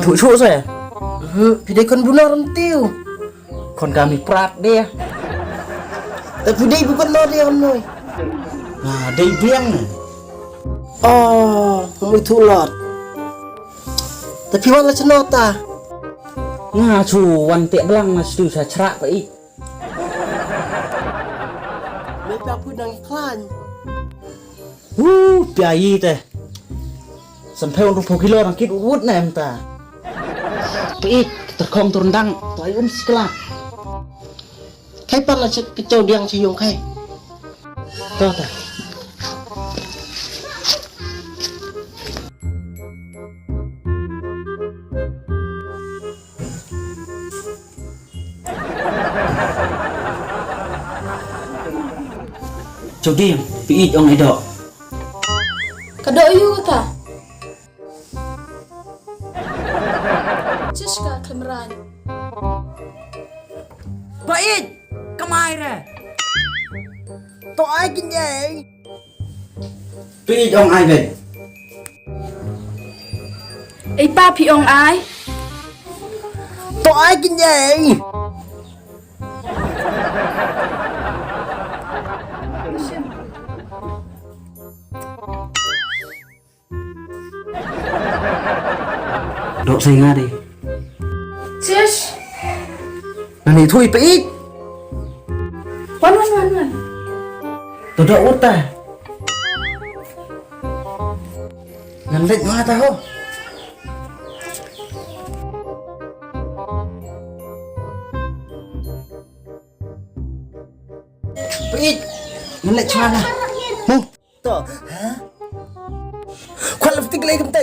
thủ trụ rồi à? Pidai kon bunuh orang tiu. Còn kami prat dia. Tapi dia bukan lori orang noi. Nah, dia biang. Oh, mui thu lọt. Tapi wala cenota. Nah, chu wan tiak belang na stu sa cerak vậy. Mấy bà pun nang iklan. Piai teh. Sampai untuk kilo orang kit urut na em ta. Vậy, terkong turun dang, toy sekolah. Khai pan là cái châu điang chỉ dùng khai. Toh ta. Châu điang, bị ông này đọ. Kadok you ta? Ciska kemeran. Buit, kamai ra. Tội ai kinh vậy? Bị ông ai vậy? Ipa pi ong ai? Tội ai kinh vậy? Độ xây nga đi. Cis. Này thôi bị. Wan. Tôi đậu út ta. Ngắn định hoa ta không? Bị. Ngắn lại cho nè. Hả? Khoan lập tức lấy cầm tay.